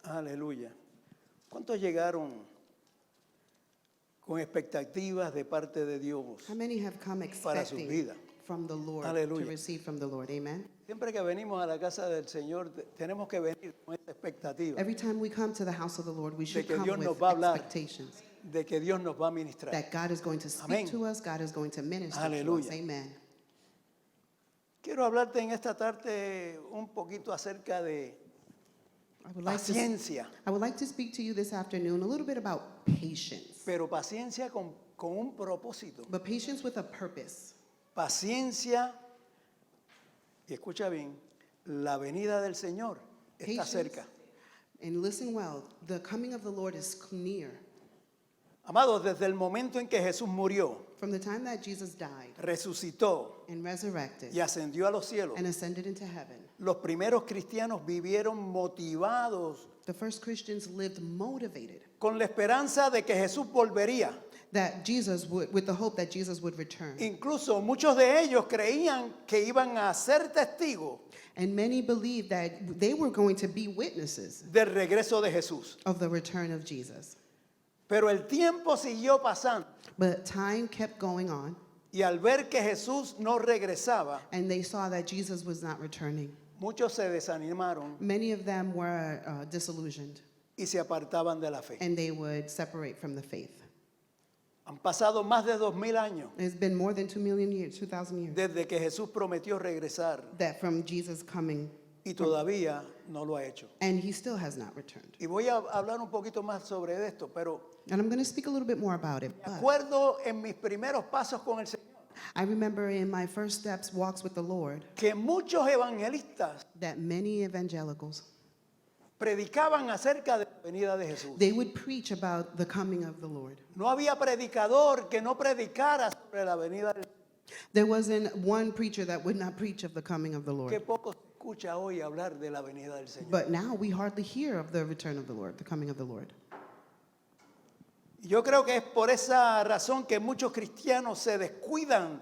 Aleluya. ¿Cuántos llegaron con expectativas de parte de Dios How many have come para sus expecting vidas? from the Lord Aleluya. to receive from the Lord? Amen. Siempre que venimos a la casa del Señor, tenemos que venir con esa expectativa Every time we come to the house of the Lord, we should que come Dios nos with va a hablar. expectations de que Dios nos va a ministrar. that God is going to speak Amén. to us, God is going to minister to us. Aleluya. Amen. Quiero hablarte en esta tarde un poquito acerca de paciencia, I would like to speak to you this afternoon a little bit about patience, pero paciencia con un propósito. but patience with a purpose. Paciencia, y escucha bien, la venida del Señor está Patience. cerca. And listen well, the coming of the Lord is near. Amados, desde el momento en que Jesús murió, From the time that Jesus died resucitó and resurrected y ascendió a los cielos, and ascended into heaven, los primeros cristianos vivieron motivados the first Christians lived motivated con la esperanza de que Jesús volvería. that Jesus would, with the hope that Jesus would return. Incluso muchos de ellos creían que iban a ser testigos And many believed that they were going to be witnesses del regreso de Jesús. of the return of Jesus. Pero el tiempo siguió pasando But time kept going on, y al ver que Jesús no regresaba, and they saw that Jesus was not returning. muchos se desanimaron Many of them were disillusioned, y se apartaban de la fe. and they would separate from the faith. Han pasado más de 2000 años It's been more than 2,000,000 years, 2,000 years, desde que Jesús prometió regresar that from Jesus coming, y todavía no lo ha hecho. and he still has not returned. Y voy a hablar un poquito más sobre esto, pero And I'm going to speak a little bit more about it. me But acuerdo en mis primeros pasos con el Señor I remember in my first steps, walks with the Lord, que muchos evangelistas that many evangelicals, predicaban acerca de la venida de Jesús. they would preach about the coming of the Lord. No había predicador que no predicara sobre la venida del Señor. There wasn't one preacher that would not preach of the coming of the Qué Lord. poco se escucha hoy hablar de la venida del Señor. But now we hardly hear of the return of the Lord, the coming of the Lord. Yo creo que es por esa razón que muchos cristianos se descuidan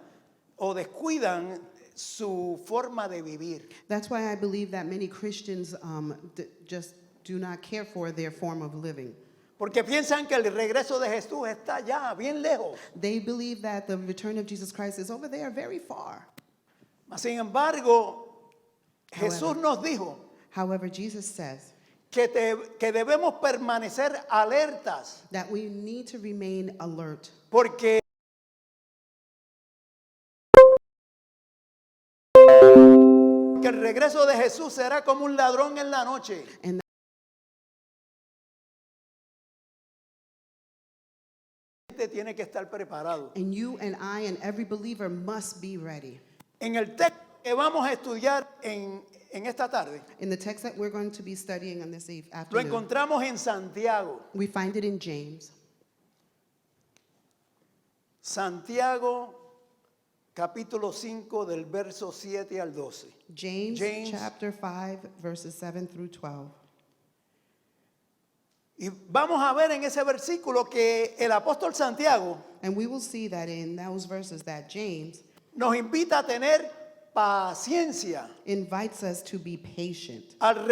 o descuidan su forma de vivir. That's why I believe that many Christians just do not care for their form of living. Porque piensan que el regreso de Jesús está allá, bien lejos. They believe that the return of Jesus Christ is over there very far. Mas, sin embargo, Jesús nos dijo However, Jesus says que debemos permanecer alertas that we need to remain alert porque el regreso de Jesús será como un ladrón en la noche. and Tiene que estar preparado. and you and I and every believer must be ready. En el texto que vamos a estudiar en esta tarde, In the text that we're going to be studying on this lo afternoon, encontramos en Santiago. we find it in James. Santiago, capítulo 5, del verso 7 al 12. James James. chapter 5, verses 7 through 12. Y vamos a ver en ese versículo que el apóstol Santiago And we will see that in those verses that James nos invita a tener paciencia invites us to be patient al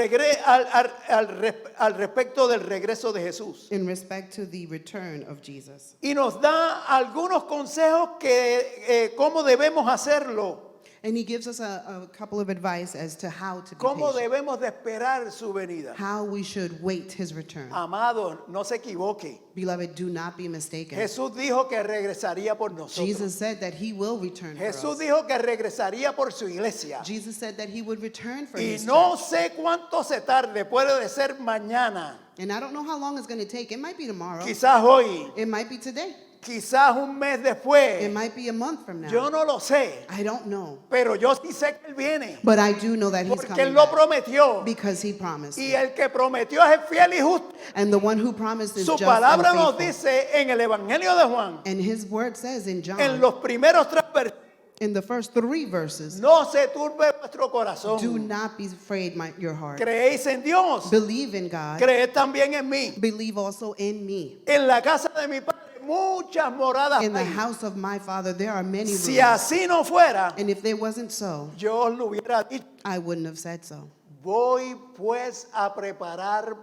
respecto del regreso de Jesús. in respect to the return of Jesus. Y nos da algunos consejos que cómo debemos hacerlo, And he gives us a couple of advice as to how to be cómo patient, debemos de esperar su venida. how we should wait his return. Amado, no se equivoque. Beloved, do not be mistaken. Jesús dijo que regresaría por nosotros. Jesus said that he will return for Jesús us. dijo que regresaría por su iglesia. Jesus said that he would return for Y his no church. sé cuánto se tarde, puede de ser mañana, And I don't know how long it's going to take. It might be tomorrow. quizás hoy, It might be today. quizás un mes It después. might be a month from now. Yo no lo sé, I don't know. pero yo sí sé que Él viene, But I do know that he's porque coming Él lo back prometió. because he promised. Y el que prometió es fiel y justo. And the one who promised is Su just palabra and nos faithful. dice en el Evangelio de Juan, And his word says in en John, los primeros 3 versículos, in the first 3 verses, no se turbe vuestro do corazón. not be afraid, your heart. Creéis en Dios, Believe in God. creed también en mí. Believe also in me. En la casa de mi Padre muchas moradas In the hay. house of my Father there are many Si rooms. así no fuera, And if they wasn't so, yo os lo hubiera dicho. I wouldn't have said so. voy pues a preparar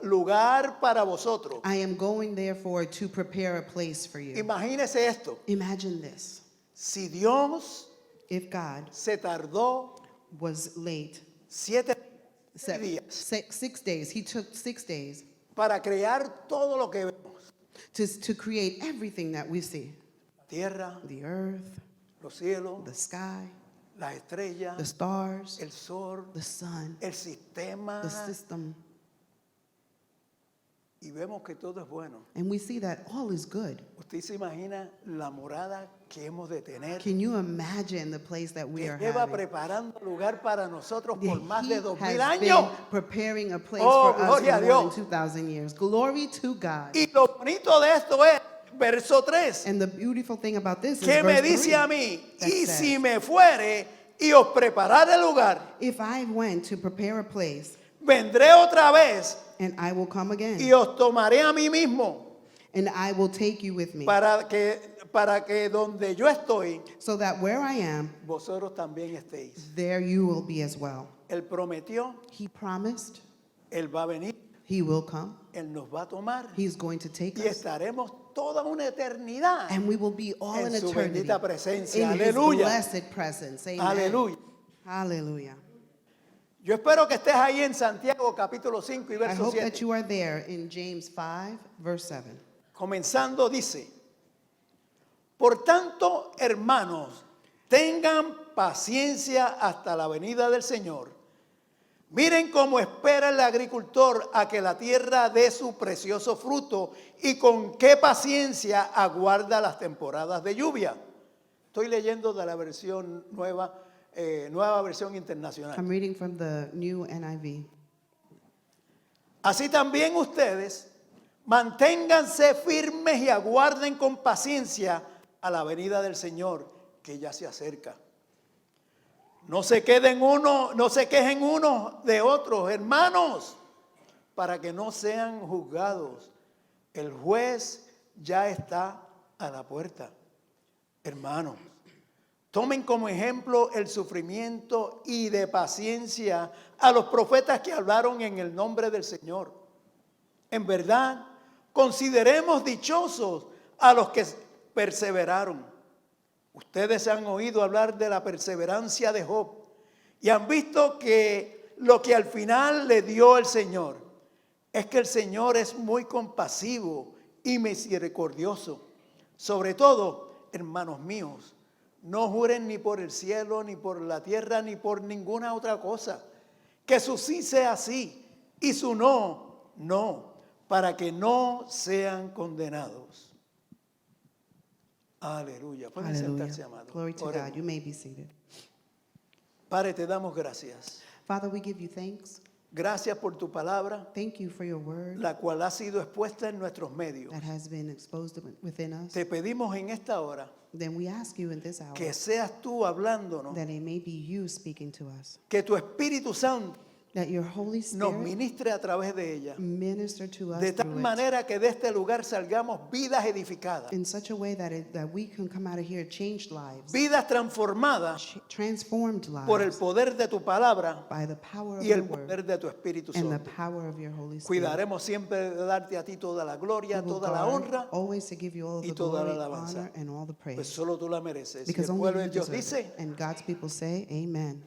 lugar para vosotros. I am going therefore to prepare a place for you. Imagínese esto. Imagine this. Si Dios If God se tardó was late 7 se- días 6 days, he took 6 days para crear todo lo que vemos, to create everything that we see. la tierra, The earth, los cielos, the sky, las estrellas, the stars, el sol, the sun, el sistema, the system. y vemos que todo es bueno. And we see that all is good. Usted se imagina la morada que hemos de tener, Can you imagine the place that we que are lleva having? preparando lugar para nosotros He por más de 2000 has años. been preparing a place Oh, for us gloria a for more Dios. than 2,000 years. Glory to God. Y lo bonito de esto es, verso 3, And the beautiful thing about this is que me verse dice 3, a mí, that y says, si me fuere y os preparare lugar, if I went to prepare a place, vendré otra vez and I will come again, y os tomaré a mí mismo and I will take you with me, para que donde yo estoy, so that where I am, vosotros también estéis. there you will be as well. Él prometió, He promised Él va a venir, he will come. Él nos va a tomar He's going to take y us, estaremos toda una eternidad and we will be all en in su eternity bendita presencia. in his Aleluya. blessed presence. Amen. Aleluya. Hallelujah. Yo espero que estés ahí en Santiago capítulo 5 y I verso hope 7. that you are there in James 5, verse 7. Comenzando dice, por tanto, hermanos, tengan paciencia hasta la venida del Señor. Miren cómo espera el agricultor a que la tierra dé su precioso fruto y con qué paciencia aguarda las temporadas de lluvia. Estoy leyendo de la versión nueva versión internacional. I'm reading from the new NIV. Así también ustedes manténganse firmes y aguarden con paciencia a la venida del Señor, que ya se acerca. No se quejen unos de otros, hermanos, para que no sean juzgados. El juez ya está a la puerta. Hermanos, tomen como ejemplo el sufrimiento y de paciencia a los profetas que hablaron en el nombre del Señor. En verdad, consideremos dichosos a los que perseveraron. Ustedes han oído hablar de la perseverancia de Job y han visto que lo que al final le dio el Señor es que el Señor es muy compasivo y misericordioso. Sobre todo, hermanos míos, no juren ni por el cielo, ni por la tierra, ni por ninguna otra cosa. Que su sí sea sí y su no, no, para que no sean condenados. Aleluya. Pueden sentarse, Hallelujah. amados. Glory to Oremos. God. You may be seated. Padre, te damos gracias. Father, we give you thanks. Gracias por tu palabra, Thank you for your word la cual ha sido expuesta en nuestros medios. that has been exposed within us. Te pedimos en esta hora Then we ask you in this hour que seas tú hablándonos, that it may be you speaking to us, que tu Espíritu Santo that your Holy nos Spirit ministre a través de ella, minister to us de tal through it manera que de este lugar salgamos vidas edificadas, in such a way that we can come out of here changed lives, vidas transformadas transformed por el lives poder de tu palabra by the power of y your el word poder de tu Espíritu and the Santo. power of your Holy Spirit. Cuidaremos siempre de darte a ti toda la gloria, We will toda la guard honra, always to give you all y the toda la glory, alabanza. honor, and all the pues praise. solo tú la mereces. Y Because el only pueblo you de Dios deserve it. dice, And God's people say, Amen.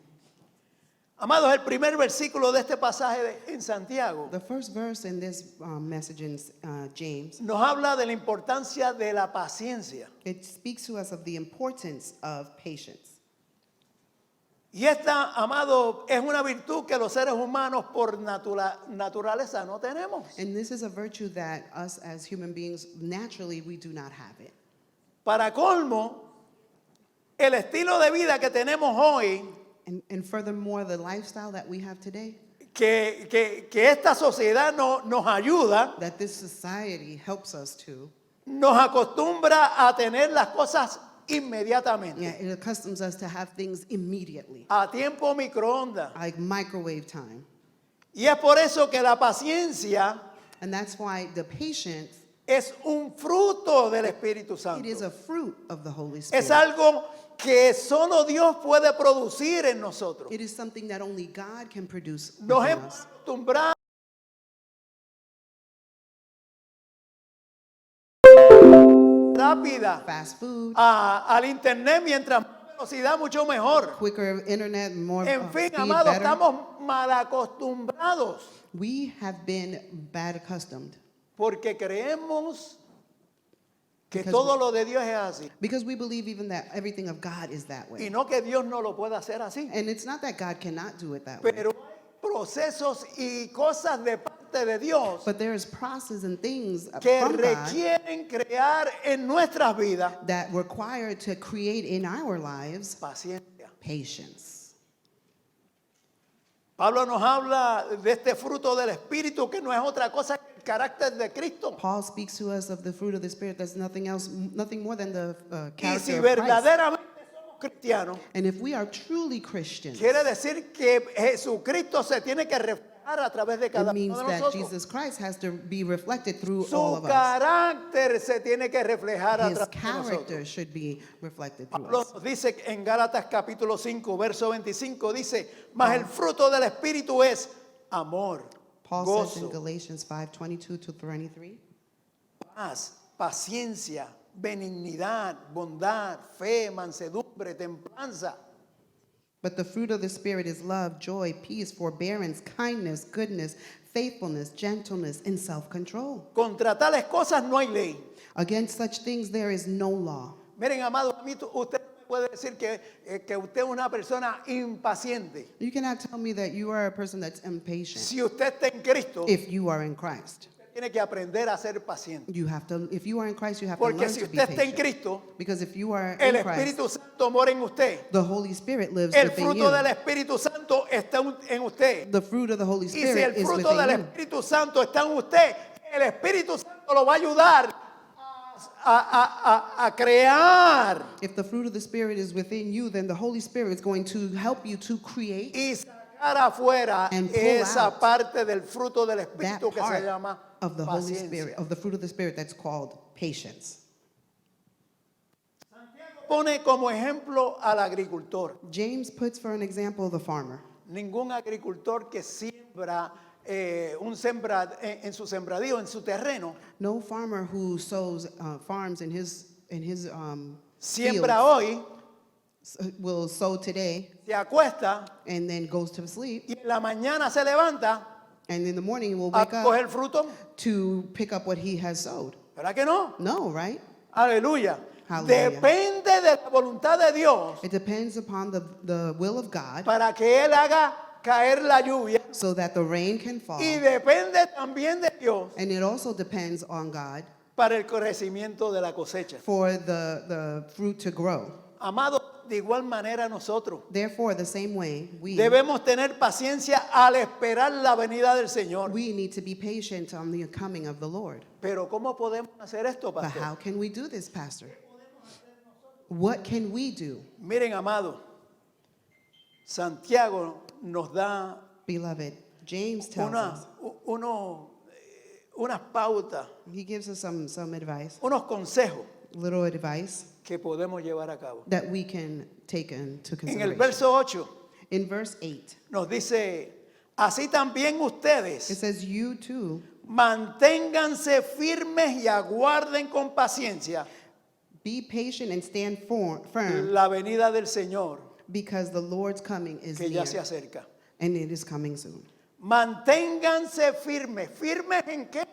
amados, el primer versículo de este pasaje en Santiago The first verse in this message in James, nos habla de la importancia de la paciencia. it speaks to us of the importance of patience. Y esta, amado, es una virtud que los seres humanos por naturaleza no tenemos. And this is a virtue that us as human beings, naturally, we do not have it. Para colmo, el estilo de vida que tenemos hoy, And furthermore, the lifestyle that we have today, que esta sociedad nos ayuda, that this society helps us to, nos acostumbra a tener las cosas inmediatamente, it accustoms us to have things immediately, a tiempo microondas. like microwave time. Y es por eso que la paciencia And that's why the patience, es un fruto del Espíritu it is Santo. a fruit of the Holy Es Spirit. algo que solo Dios puede producir en nosotros. It is something that only God can produce Nos within hemos us. acostumbrado rápida Fast food, al internet, mientras más velocidad mucho mejor. quicker internet, more En fin, speed, amados, better. estamos mal acostumbrados We have been bad accustomed porque creemos que Because todo lo de Dios es así because we believe even that everything of God is that y way. no que Dios no lo pueda hacer así. And it's not that God cannot do it that way. Pero hay procesos y cosas de parte de Dios But there's process and things que from God requieren crear en nuestras vidas that require to create in our lives paciencia. patience. Pablo nos habla de este fruto del Espíritu que no es otra cosa que el carácter de Cristo. Paul speaks to us of the fruit of the Spirit that's nothing else, nothing more than the Y si character of Christ. verdaderamente somos cristianos, And if we are truly Christians, quiere decir que Jesucristo se tiene que reflejar a través de cada it means uno de that nosotros. Jesus Christ has to be reflected through all Su of us. carácter se tiene que reflejar a His través de nosotros. character should be reflected through Pablo us. nos dice en Gálatas capítulo 5, verso 25, dice, mas el fruto del Espíritu es amor, Paul says in gozo, Galatians 5:22 to 23, paz, paciencia, benignidad, bondad, fe, mansedumbre, templanza. but the fruit of the Spirit is love, joy, peace, forbearance, kindness, goodness, faithfulness, gentleness, and self-control. Contra tales cosas no hay ley. Against such things there is no law. Miren, amado, a mí usted me puede decir que usted es una persona impaciente. You cannot tell me that you are a person that's impatient. Si usted está en Cristo, If you are in Christ, tiene que aprender a ser paciente. you have to. If you are in Christ, you have to Porque learn si to be usted está en patient. Cristo, Because if you are el in Christ, Espíritu Santo mora en usted. the Holy Spirit lives El within fruto del you. Espíritu Santo está en usted. The fruit of the Holy Y si Spirit el is fruto del within you. Espíritu Santo está en usted, el Espíritu Santo lo va a ayudar a crear If the fruit of the Spirit is within you, then the Holy Spirit is going to help you to create y sacar afuera And pull esa out parte del fruto del that Espíritu que se part llama of the Holy paciencia. Spirit, of the fruit of the Spirit that's called patience. Pone como ejemplo al agricultor. James puts for an example the farmer. Ningún agricultor que siembra en su sembradío, en su terreno, No farmer who sows farms in his siembra fields hoy, will sow today se acuesta and then goes to sleep, y en la mañana se levanta and in the morning he will a wake up coger fruto. to pick up what he has sowed. ¿Verdad que no? No, right? Aleluya. Hallelujah. Depende de la voluntad de Dios It depends upon the will of God para que Él haga caer la lluvia so that the rain can fall. y depende también de Dios And it also depends on God para el crecimiento de la cosecha. for the fruit to grow. Amado, de igual manera nosotros Therefore, the same way, we debemos tener paciencia al esperar la venida del Señor. need to be patient on the coming of the Lord. Pero ¿cómo podemos hacer esto, But pastor? how can we do this, Pastor? What can we do? Miren, amado, Santiago nos da Beloved, James tells us, unas pautas, he gives us some advice, unos consejos little advice que podemos llevar a cabo. that we can take into En el consideration. verso 8 In verse 8, nos dice, así también it ustedes says, you too, manténganse firmes y aguarden con paciencia be patient and stand firm, la venida del Señor because the Lord's coming is que ya se near, acerca. and it is coming soon. Manténganse firmes. ¿Firmes en qué?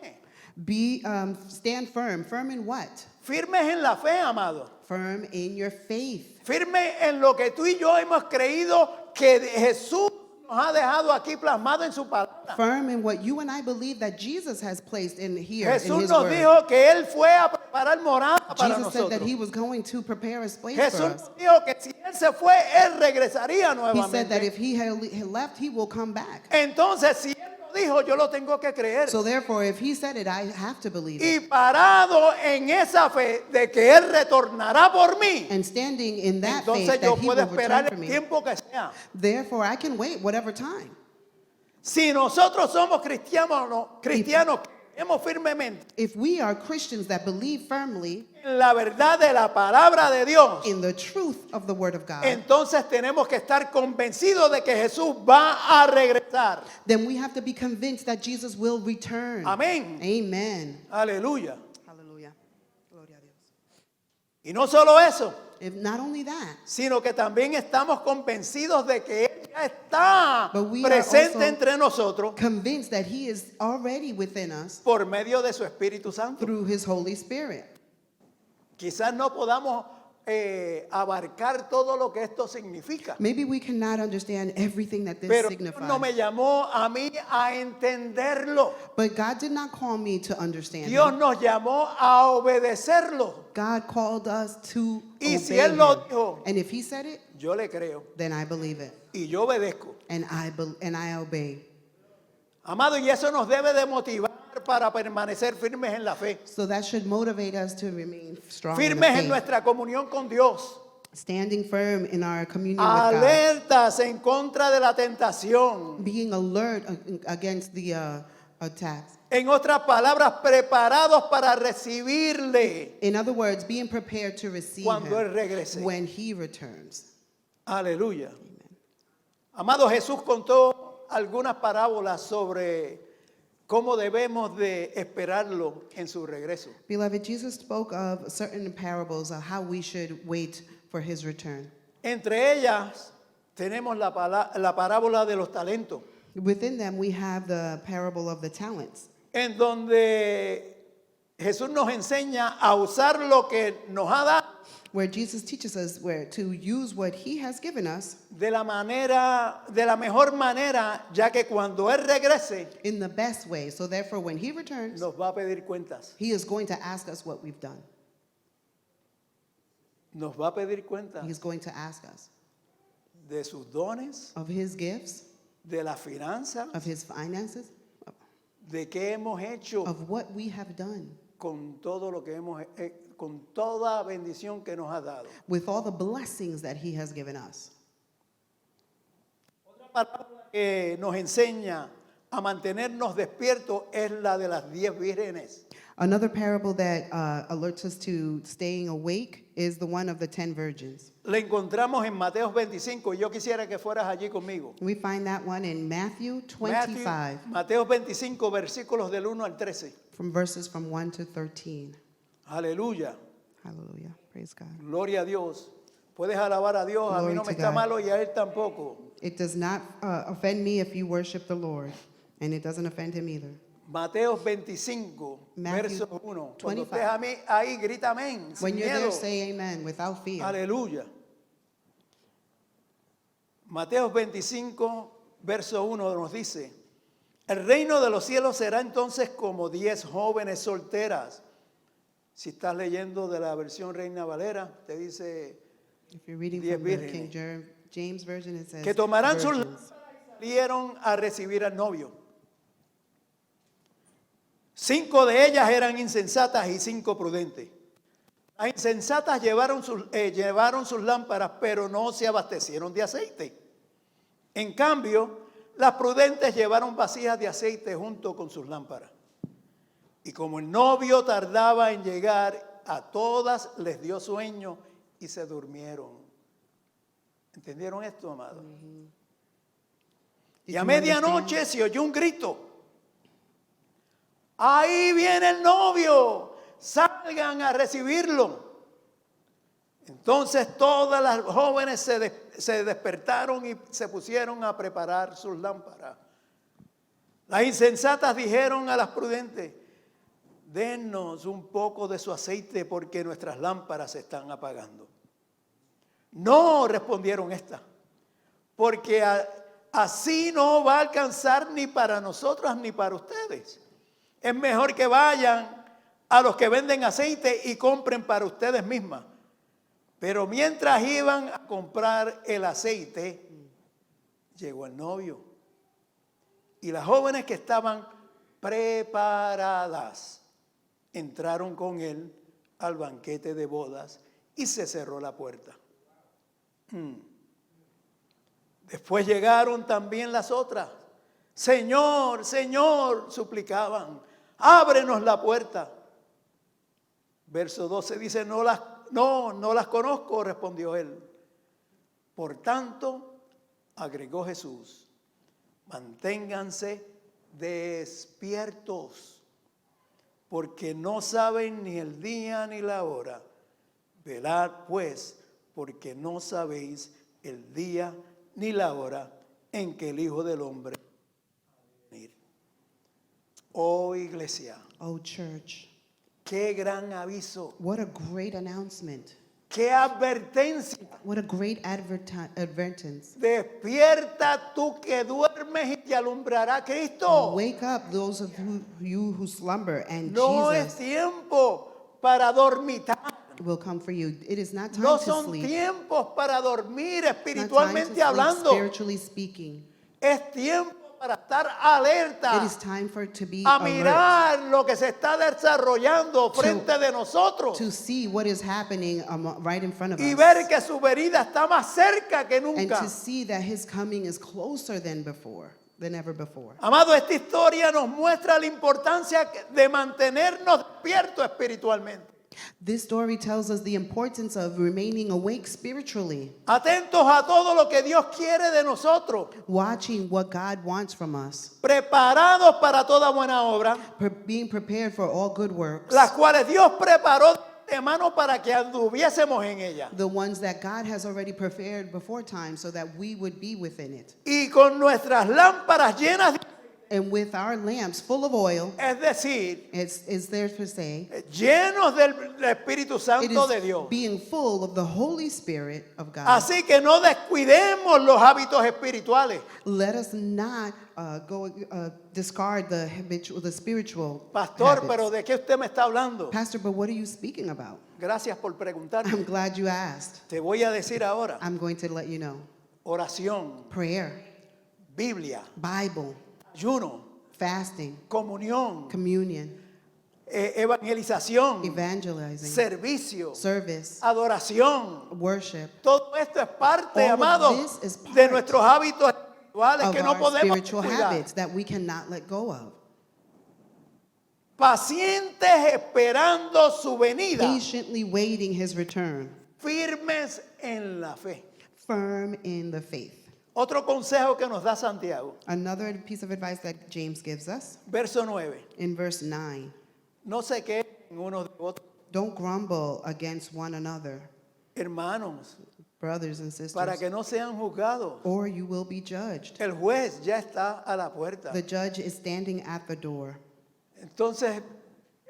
Stand firm. Firm in what? Firmes en la fe, amado. Firm in your faith. Firmes en lo que tú y yo hemos creído que Jesús nos ha dejado aquí plasmado en su palabra. Firm in what you and I believe that Jesus has placed in here in Jesús his nos word. dijo que Él fue a preparar morada para Jesus said that nosotros. he was going to prepare a place for Jesús us. nos dijo que si Él se fue, Él regresaría He said that nuevamente. if he had left, he will come back. Entonces, si Él lo dijo, yo lo tengo que creer. So therefore, if he said it, I have to believe Y it. parado en esa fe de que Él retornará por mí, And standing in that faith entonces yo that he puedo will esperar return for el me, tiempo que sea. therefore I can wait whatever time. Si nosotros somos cristianos creemos firmemente If we are Christians that believe firmly en la verdad de la palabra de Dios, in the truth of the Word of God, entonces tenemos que estar convencidos de que Jesús va a regresar. then we have to be convinced that Jesus will return. Amén. Amen. Aleluya. Hallelujah. Gloria a Dios. Y no solo eso, If not only that, sino que también estamos convencidos de que Él ya está But we are presente also entre nosotros convinced that He is already within us por medio de su Espíritu Santo. through His Holy Spirit. Quizás no podamos abarcar todo lo que esto significa, Maybe we cannot understand everything that this pero Dios signifies. no me llamó a mí a entenderlo. But God did not call me to understand Dios Him. nos llamó a obedecerlo. God called us to Y si obey Él lo Him. dijo, And if He said it, yo le creo then I believe it. y yo obedezco. And I obey. Amado, y eso nos debe de motivar para permanecer firmes en la fe, So that should motivate us to remain strong in the firmes en faith, nuestra comunión con Dios, standing firm in our communion with God, alertas en contra de la tentación. being alert against the attacks. En otras palabras, preparados para recibirle In other words, being prepared to receive cuando Él Him regrese. when He returns. Aleluya. Amado, Jesús contó algunas parábolas sobre cómo debemos de esperarlo en su regreso. Beloved, Jesus spoke of certain parables of how we should wait for His return. Entre ellas tenemos la parábola de los talentos, Within them, we have the parable of the talents, en donde Jesús nos enseña a usar lo que nos ha dado where Jesus teaches us where to use what He has given us de la mejor manera, ya que cuando Él regrese in the best way. So therefore, when He returns, nos va a pedir cuentas. He is going to ask us what we've done. Nos va a pedir cuentas He's going to ask us de sus dones, of His gifts, de la finanza, of His finances, de qué hemos hecho of what we have done, con todo lo que con toda bendición que nos ha dado. with all the blessings that He has given us. Otra palabra que nos enseña a mantenernos despiertos es la de las 10 vírgenes. Another parable that alerts us to staying awake is the one of the 10 virgins. La encontramos en Mateo 25. Yo quisiera que fueras allí conmigo. We find that one in Matthew 25, Mateo 25, versículos del 1 al 13. from verses from 1 to 13. Aleluya. Hallelujah. Praise God. Gloria a Dios. Puedes alabar a Dios. A mí Glory no me to está God. malo y a Él tampoco. It does not offend me if you worship the Lord, and it doesn't offend Him either. Mateo 25, Matthew verso 1. Cuando 25. estés a mí, ahí, grita amén. When Sin you're miedo. there, say amen without fear. Aleluya. Mateo 25, verso 1 nos dice, el reino de los cielos será entonces como 10 jóvenes solteras. Si estás leyendo de la versión Reina Valera, te dice If you're reading 10 from the vírgenes. King James Version, it says que tomarán sus virgins. lámparas y salieron a recibir al novio. 5 de ellas eran insensatas y 5 prudentes. Las insensatas llevaron sus lámparas, pero no se abastecieron de aceite. En cambio, las prudentes llevaron vasijas de aceite junto con sus lámparas. Y como el novio tardaba en llegar, a todas les dio sueño y se durmieron. ¿Entendieron esto, amado? Did Y a you medianoche understand? se oyó un grito. Ahí viene el novio, salgan a recibirlo. Entonces todas las jóvenes se despertaron y se pusieron a preparar sus lámparas. Las insensatas dijeron a las prudentes, denos un poco de su aceite porque nuestras lámparas se están apagando. No, respondieron estas, porque así no va a alcanzar ni para nosotras ni para ustedes. Es mejor que vayan a los que venden aceite y compren para ustedes mismas. Pero mientras iban a comprar el aceite, llegó el novio. Y las jóvenes que estaban preparadas entraron con él al banquete de bodas y se cerró la puerta. Después llegaron también las otras. Señor, Señor, suplicaban, ábrenos la puerta. Verso 12 dice, no las conozco, respondió él. Por tanto, agregó Jesús, manténganse despiertos, porque no saben ni el día ni la hora. Velad pues, porque no sabéis el día ni la hora en que el Hijo del Hombre va a venir. Oh iglesia, Oh, church, qué gran aviso, what a great announcement. qué advertencia. What a great advertence. Despierta tú que duermes y te alumbrará Cristo. Wake up, those of you who slumber, and No es Jesus tiempo para dormitar. will come for you. It is not time No to son sleep. tiempos para dormir It's not time to espiritualmente sleep, hablando. spiritually speaking. Es tiempo para estar It alerta, is time for it to be a alert, mirar lo que se está desarrollando frente de nosotros to see what is happening right in front of y us, ver que su venida está más cerca que and nunca. to see that his coming is closer than ever before. Amado, esta historia nos muestra la importancia de mantenernos despiertos espiritualmente. This story tells us the importance of remaining awake spiritually, Atentos a todo lo que Dios quiere de nosotros, watching what God wants from us, preparados para toda buena obra, being prepared for all good works, las cuales Dios preparó de mano para que anduviésemos en ella. the ones that God has already prepared before time so that we would be within it. Y con nuestras lámparas llenas, And with our lamps full of oil, es decir, it's there to say, llenos del Espíritu it Santo de is Dios. being full of the Holy Spirit of God. Así que no descuidemos los hábitos espirituales. Let us not discard the spiritual Pastor, habits. pero ¿de qué usted me está hablando? Pastor, but what are you speaking about? Gracias por preguntarme. I'm glad you asked. Te voy a decir ahora. I'm going to let you know. Oración, Prayer, Biblia, Bible, ayuno, fasting, comunión, communion, evangelización, evangelizing, servicio, service, adoración. worship, Todo esto es parte, All of amado, this is part de nuestros hábitos espirituales of que no our podemos spiritual cuidar. habits that we cannot let go of. Pacientes esperando su venida, Patiently waiting his return, firmes en la fe. firm in the faith. Otro consejo que nos da Santiago, Another piece of advice that James gives us verso 9. in verse 9. No se queden unos de otros, Don't grumble against one another, hermanos, brothers and sisters, para que no sean juzgados. or you will be judged. El juez ya está a la puerta. The judge is standing at the door. Entonces,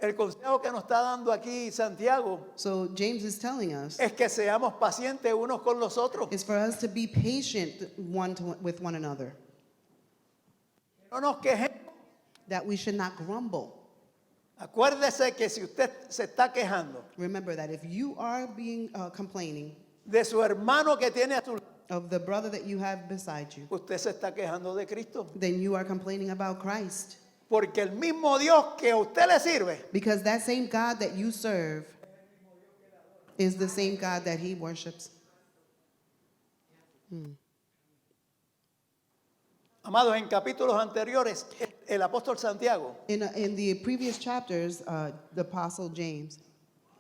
el consejo que nos está dando aquí Santiago So James is telling us es que seamos pacientes unos con los otros. is for us to be patient with one another, No nos quejemos. that we should not grumble. Acuérdese que si usted se está quejando Remember that if you are being complaining de su hermano que tiene a su lado, of the brother that you have beside you, usted se está quejando de Cristo. then you are complaining about Christ. Porque el mismo Dios que a usted le sirve Because that same God that you serve is the same God that he worships. Amados, en capítulos anteriores, el apóstol Santiago In the previous chapters, the Apostle James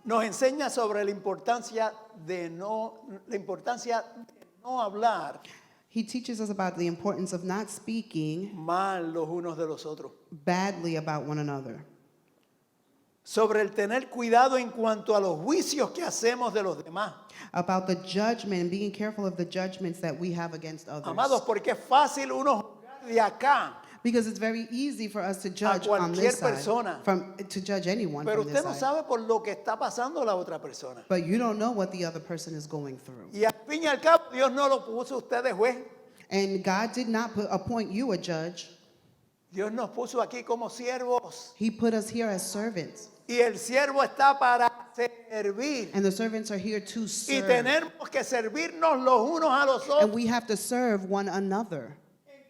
nos enseña sobre la importancia de no hablar he teaches us about the importance of not speaking mal los unos de los otros. badly about one another, Sobre el tener cuidado en cuanto a los juicios que hacemos de los demás. about the judgment, being careful of the judgments that we have against others. Amados, porque es fácil uno juzgar de acá, Because it's very easy for us to judge on cualquier this side, persona. to judge anyone pero from usted this no side. sabe por lo que está pasando la otra persona. But you don't know what the other person is going through. Y al fin y al cabo, Dios no lo puso a usted de juez. And God did not appoint you a judge. Dios nos puso aquí como siervos. He put us here as servants. Y el siervo está para servir. And the servants are here to Y serve. tenemos que servirnos los unos a los And otros. we have to serve one another.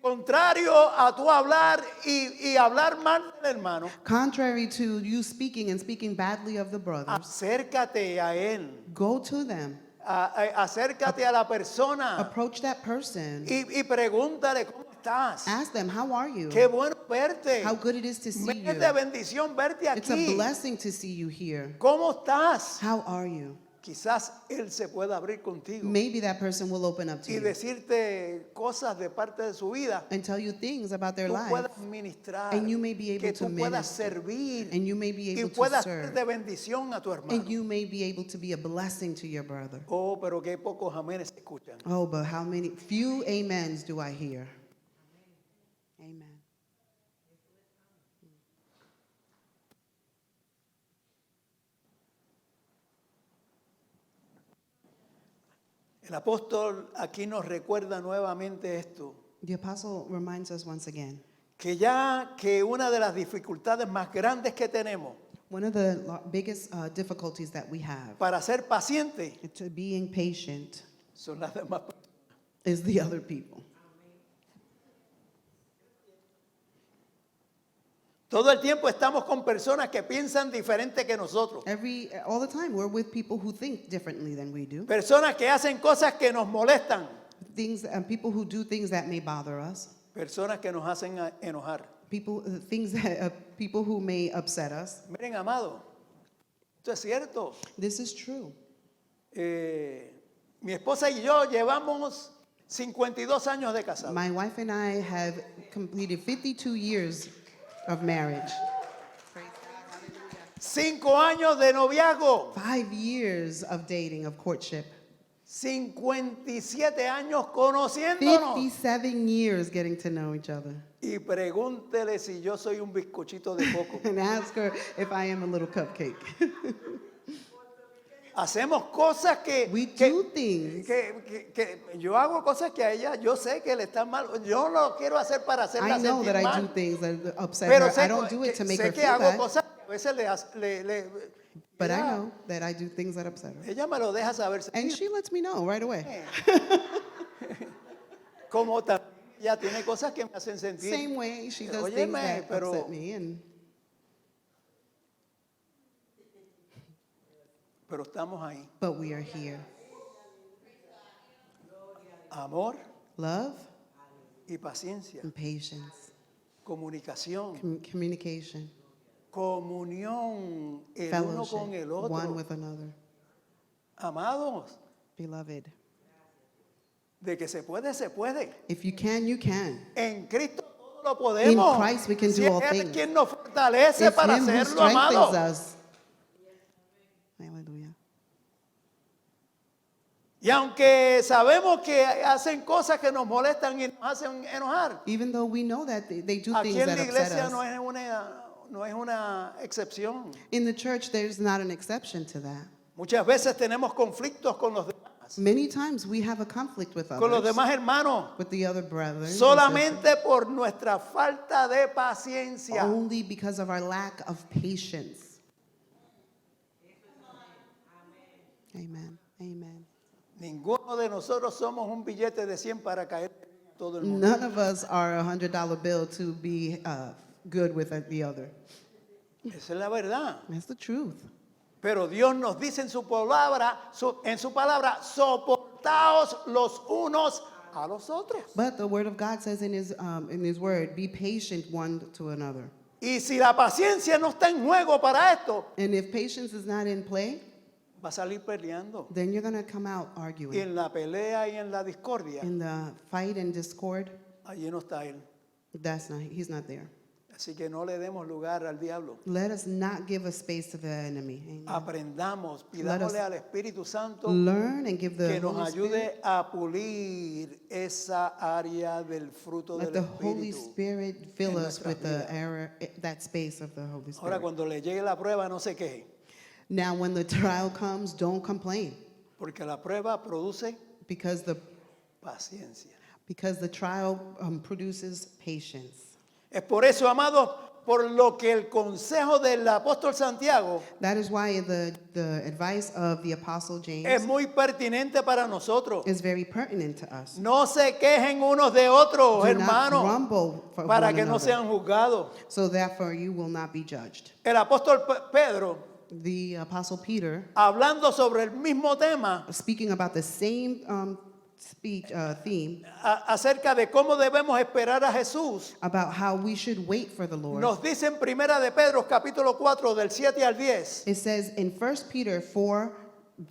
Contrario a tú hablar y hablar mal del hermano, Contrary to you speaking and speaking badly of the brothers, acércate a él. go to them. Acércate a la persona Approach that person y pregúntale cómo estás? Ask them, how are you? Qué bueno verte. How good it is to see Me you. es de bendición verte It's a aquí. blessing to see you here. ¿Cómo estás? How are you? Quizás él se pueda abrir contigo Maybe that person will open up to y you decirte cosas de parte de su vida. and tell you things about their Tú life. puedas ministrar, And you may be able que to tú puedas minister. servir And you may be y able to puedas ser serve. de bendición a tu hermano. And you may be able to be a blessing to your brother. Oh, pero qué pocos amenes se escuchan. Oh, but how many, few amens do I hear? Amen. El apóstol aquí nos recuerda nuevamente esto, The apostle reminds us once again, que una de las dificultades más grandes que tenemos one of the biggest difficulties that we have para ser paciente to being patient son las demás personas. is the other people. Todo el tiempo estamos con personas que piensan diferente que nosotros. All the time, we're with people who think differently than we do. Personas que hacen cosas que nos molestan. Things and people who do things that may bother us. Personas que nos hacen enojar. People, things that people who may upset us. Miren, amado, esto es cierto. This is true. Mi esposa y yo llevamos 52 años de casados. My wife and I have completed 52 years of marriage. 5 años de noviazgo. 5 years of dating, of courtship. 57 años conociéndonos. 57 years getting to know each other. Y pregúntele si yo soy un bizcochito de coco. And ask her if I am a little cupcake. Hacemos cosas que, We que, do things. que yo hago cosas que a ella, yo sé que le están mal. Yo no lo quiero hacer para hacerla I know sentir that I mal. do things that upset Pero her. I don't do it to make sé her que feel hago bad. cosas que a veces But I ella- know that I do things that upset her. Ella me lo deja saber. And she lets me know right away. Como también ella tiene cosas que me hacen sentir. Same way she does things Óyeme, that pero upset me. pero estamos ahí. But we are here. Amor Love y paciencia, and patience. comunicación, Communication. comunión el uno con el Fellowship. One otro. with another. Amados, Beloved. de que se puede, se puede. If you can, you can. En Cristo todo lo podemos. In Christ we can Si do all es Él things. quien nos fortalece It's para Him who hacerlo, strengthens amado. us. Hallelujah. Y aunque sabemos que hacen cosas que nos molestan y nos hacen enojar, Even though we know that they do aquí things en that la upset iglesia us. no es una excepción. In the church, there's not an exception to that. Muchas veces tenemos conflictos con los demás, Many times we have a conflict with con los others, demás hermanos, with the other brothers, and sisters, solamente por nuestra falta de paciencia. only because of our lack of patience. Amen. Amen. Ninguno de nosotros somos un billete de 100 para caer en todo el mundo. None of us are a $100 bill to be good with the other. Esa es la verdad. That's the truth. Pero Dios nos dice en su palabra, soportaos los unos a los otros. But the word of God says in his word, be patient one to another. Y si la paciencia no está en juego para esto, And if patience is not in play, va a salir peleando. then you're going to come out Y arguing. en la pelea y en la discordia, In the fight and discord, allí no está Él. he's not there. Así que no le demos lugar al diablo. Let us not give a space to the enemy. Amen. Aprendamos, Let us pidámosle al Espíritu Santo Learn and give the que nos Holy Spirit, ayude a pulir esa área del fruto let del the Holy Espíritu. Spirit fill en us nuestras with the vidas. that space of the Holy Ahora Spirit. cuando le llegue la prueba no se queje, Now, when the trial comes, don't complain porque la prueba produce because the paciencia. trial produces patience. Es por eso, amados, por lo que el consejo del apóstol Santiago That is why the advice of the Apostle es James muy pertinente para nosotros. is very pertinent to us. No se quejen unos de otros, Do not hermanos, grumble for para one que no another, sean juzgados. so therefore you will not be judged. El apóstol Pedro, The Apostle Peter, hablando sobre el mismo tema, speaking about the same theme acerca de cómo debemos esperar a Jesús, about how we should wait for the Lord. nos dice en Primera de Pedro, capítulo 4, del 7 al 10. It says in 1 Peter 4,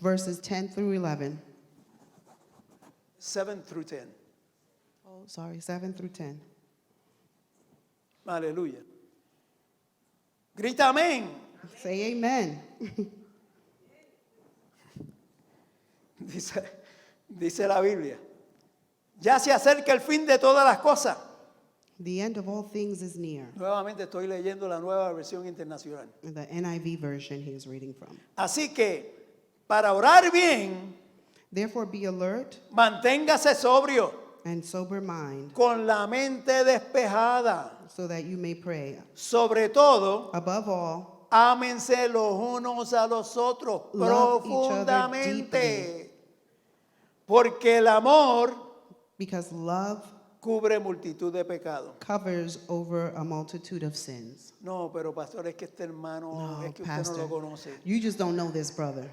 verses 10 through 11. 7 through 10. Oh, sorry, 7 through 10. Aleluya. Grita amén. Say amen. Dice la Biblia. Ya se acerca el fin de todas las cosas. The end of all things is near. Nuevamente estoy leyendo la nueva versión internacional. The NIV version he is reading from. Así que, para orar bien, Therefore be alert manténgase sobrio, and sober mind, con la mente despejada. so that you may pray. Sobre todo, Above all, ámense los unos a los otros Love each other profundamente. Porque el amor because love cubre multitud de pecados. covers over a multitude of sins. No, pero pastor, es que este hermano, No, es que usted no Pastor, lo conoce. you just don't know this brother.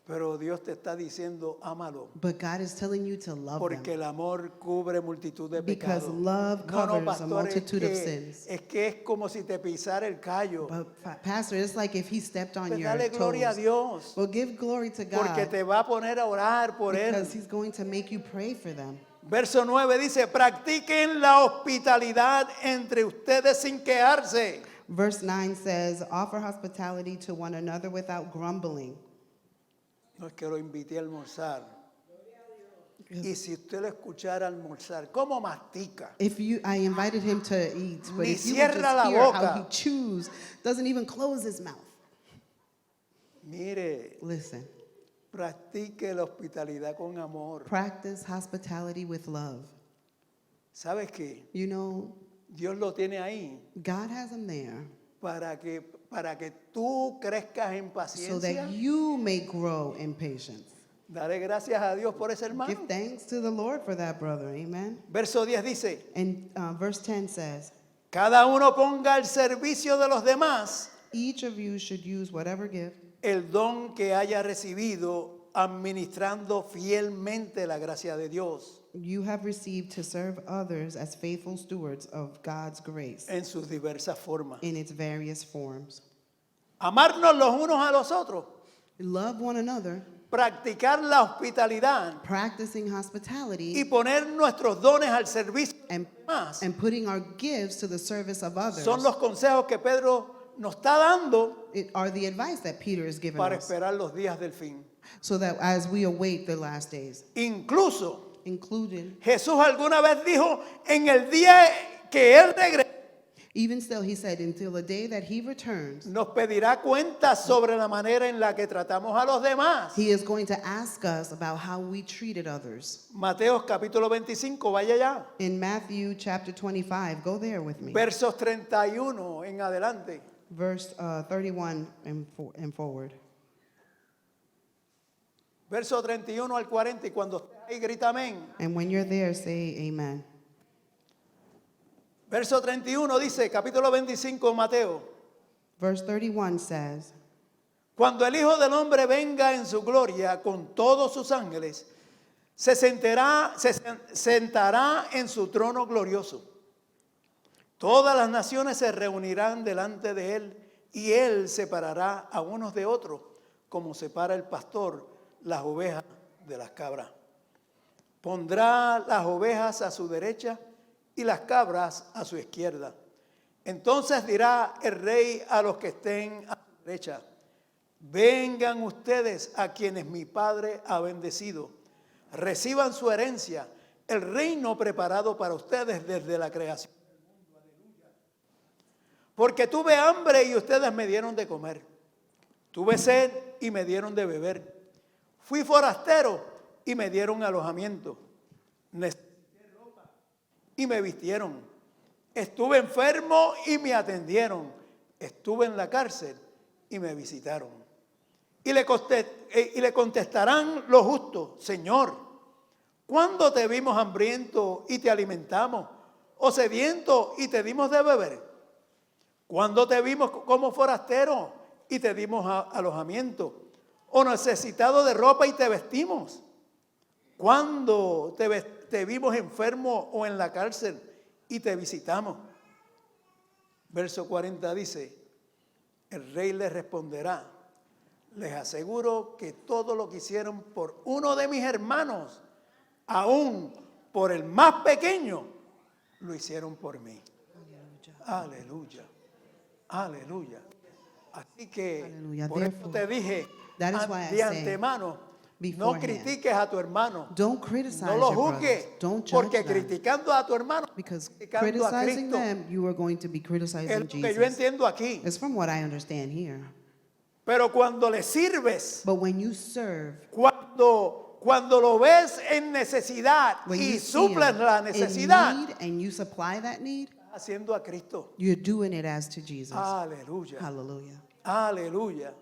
Pero Dios te está diciendo, ámalo. But God is telling you to love Porque them. el amor cubre multitud de Because pecados. love No, covers a pastor, multitude of sins. es que es como si te pisara el callo. But Pastor, it's like if he stepped on Pues your dale gloria a toes. Dios. Well, give glory to Porque God te va a poner a orar por él. because he's going to make you pray for them. Verso 9 dice, practiquen la hospitalidad entre ustedes sin quejarse. Verse 9 says, offer hospitality to one another without grumbling. No es que lo invité a almorzar. Y si usted lo escuchara almorzar, ¿cómo mastica? I invited him to eat, but Ni if you would cierra la just hear how boca. he chews, doesn't even close his mouth. Mire, Listen, practique la hospitalidad con amor. practice hospitality with love. ¿Sabes qué? You know, Dios lo tiene ahí God has him there para que tú crezcas en so paciencia. that you may grow in patience. Dale gracias a Dios por ese Give hermano. thanks to the Lord for that brother. Amen. Verso 10 dice, And verse 10 says, cada uno ponga al servicio de los demás each of you should use whatever gift el don que haya recibido, administrando fielmente la gracia de Dios you have received to serve others as faithful stewards of God's grace en sus diversas formas. in its various forms. Amarnos los unos a los otros, Love one another, practicar la hospitalidad practicing y hospitality, poner nuestros dones al servicio de and, los demás. and putting our gifts to the service of others Son los consejos que Pedro nos está dando are the advice that Peter is giving para us esperar los días del fin. so that as we await the last days, Incluso included, Jesús alguna vez dijo, en el día que Él regrese, even still, he said, until the day that he returns, nos pedirá cuentas sobre la manera en la que tratamos a los demás. he is going to ask us about how we treated others. Mateos capítulo 25, vaya allá. In Matthew chapter 25, go there with me. Versos 31 en adelante. Verse 31 and forward. Verso 31 al 40 y cuando esté ahí grita amén. And when you're there, say amen. Verso 31 dice, capítulo 25 Mateo. Verse 31 says, Cuando el Hijo del Hombre venga en su gloria con todos sus ángeles, se sentará en su trono glorioso. Todas las naciones se reunirán delante de él y él separará a unos de otros, como separa el pastor las ovejas de las cabras. Pondrá las ovejas a su derecha y las cabras a su izquierda. Entonces dirá el rey a los que estén a su derecha, vengan ustedes a quienes mi Padre ha bendecido, reciban su herencia, el reino preparado para ustedes desde la creación. Porque tuve hambre y ustedes me dieron de comer, tuve sed y me dieron de beber, fui forastero y me dieron alojamiento, necesité ropa y me vistieron, estuve enfermo y me atendieron, estuve en la cárcel y me visitaron. Y le contestarán los justos, Señor, ¿cuándo te vimos hambriento y te alimentamos? ¿O sediento y te dimos de beber? ¿Cuándo te vimos como forastero y te dimos alojamiento? ¿O necesitado de ropa y te vestimos? Cuando te vimos enfermo o en la cárcel y te visitamos. Verso 40 dice, el rey les responderá, les aseguro que todo lo que hicieron por uno de mis hermanos, aún por el más pequeño, lo hicieron por mí. Aleluya. Aleluya. Así que Hallelujah. por eso Therefore, te dije that is why I de say antemano, no beforehand, critiques a tu hermano. don't criticize No lo your juzgues, brothers. Don't judge porque them. criticando a tu hermano, Because criticando a criticizing Cristo, them, you are going to be es criticizing lo que yo Jesus. entiendo aquí. It's from what I understand here. Pero cuando le sirves, But when you serve, cuando lo ves en necesidad when y you see suples him la in necesidad, need and you supply that need, estás haciendo a Cristo. you're doing it as to Jesus. Aleluya. Hallelujah. Aleluya.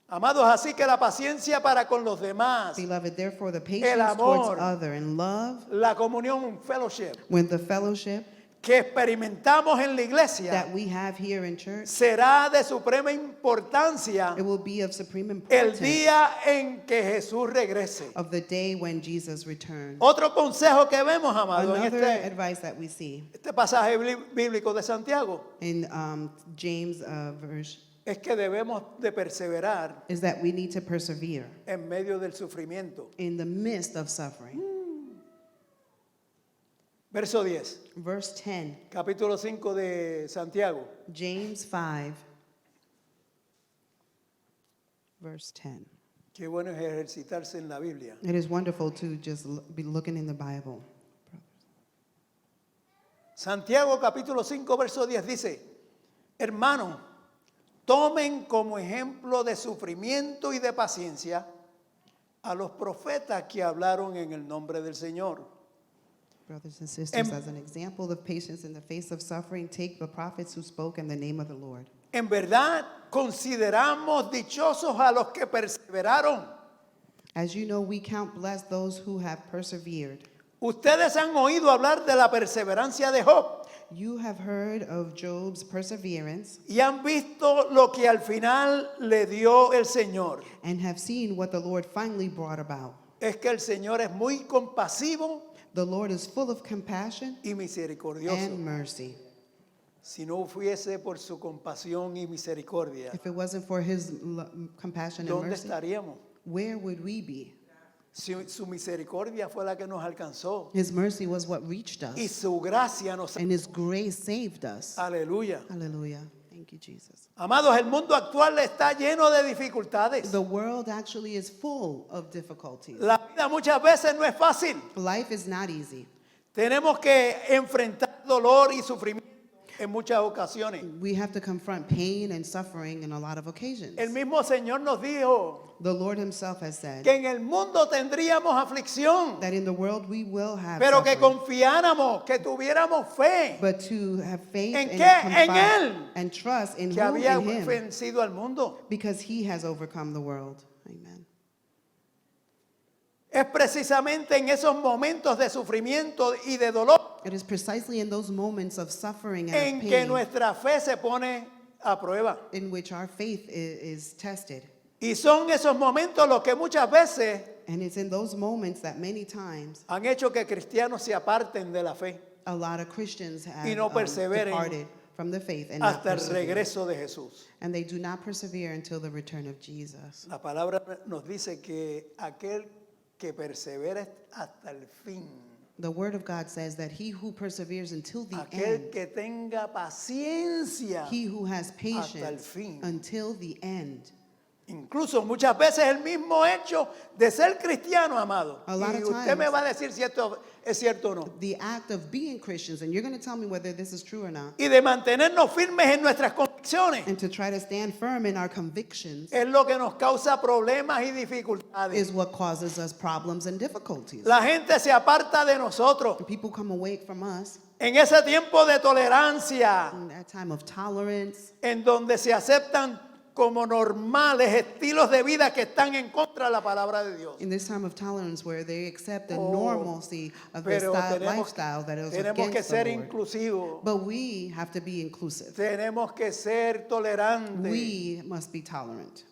Amados, así que la paciencia para con los demás, Beloved, therefore, the patience amor, towards other and love, la comunión, fellowship, when the fellowship que experimentamos en la iglesia, that we have here in church, será de suprema importancia it will be of supreme el importance día en que Jesús regrese. of the day when Jesus returns. Otro consejo que vemos, amado, en Another este advice that we see pasaje bíblico de Santiago, in James verse es que debemos de perseverar is that we need to persevere en medio del sufrimiento. in the midst of suffering. Verso 10, Verse 10, capítulo 5 de Santiago. James 5, verse 10. Qué bueno es ejercitarse en la Biblia. It is wonderful to just be looking in the Bible. Santiago capítulo 5, verso 10 dice, hermanos, tomen como ejemplo de sufrimiento y de paciencia a los profetas que hablaron en el nombre del Señor. Brothers and sisters, as an example of patience in the face of suffering, take the prophets who spoke in the name of the Lord. En verdad, consideramos dichosos a los que perseveraron. As you know, we count blessed those who have persevered. Ustedes han oído hablar de la perseverancia de Job You have heard of Job's perseverance y han visto lo que al final le dio el Señor. and have seen what the Lord finally brought about. Es que el Señor es muy compasivo The Lord is full of compassion y misericordioso. and mercy. Si no fuese por su compasión y misericordia, If it wasn't for his compassion and ¿dónde mercy, estaríamos? where would we be? Si su misericordia fue la que nos alcanzó His mercy was what reached y us, su gracia nos... and his grace saved us. Aleluya. Hallelujah. Thank you, Jesus. Amados, el mundo actual está lleno de dificultades. The world actually is full of difficulties. La vida muchas veces no es fácil. Life is not easy. Tenemos que enfrentar dolor y sufrimiento en muchas ocasiones. We have to confront pain and suffering in a lot of occasions. El mismo Señor nos dijo The Lord himself has said que en el mundo tendríamos aflicción, that in the world we will have pero que suffering, confiáramos, que tuviéramos fe, but to have faith ¿En and, qué? En confide Él. and trust in que who? había In him, vencido al mundo. because he has overcome the world. Amen. Es precisamente en esos momentos de sufrimiento y de dolor It is precisely in those moments of suffering and en of que pain nuestra fe se pone a prueba. in which our faith is tested. Y son esos momentos los que muchas veces And it's in those moments that many times han hecho que cristianos se aparten de la fe a lot of Christians have y no perseveren departed from the faith and not hasta el persevered. regreso de Jesús. And they do not persevere until the return of Jesus. La palabra nos dice que aquel que persevera hasta el fin, The word of God says that he who perseveres until the aquel end, que tenga paciencia, he who has hasta el patience fin. until the end. Incluso muchas veces el mismo hecho de ser cristiano, amado. A lot Y of usted me times. va a decir si esto es cierto o no. The act of being Christians, and you're going to tell me whether this is true or not, Y de mantenernos firmes en nuestras convicciones and to try to stand firm in our convictions es lo que nos causa problemas y dificultades. is what causes us problems and difficulties. La gente se aparta de nosotros. People come away from us En ese tiempo de tolerancia, in that time of tolerance, en donde se aceptan como normales estilos de vida que están en contra de la palabra de Dios. in this time of tolerance where they accept the Oh, normalcy of the Pero lifestyle that is tenemos que against ser the Lord. inclusivos. But we have to be inclusive. Tenemos que ser tolerantes. We must be tolerant.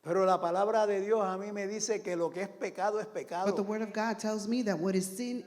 Pero la palabra de Dios a mí me dice que lo que es pecado es But the pecado. word of God tells me that what is sin.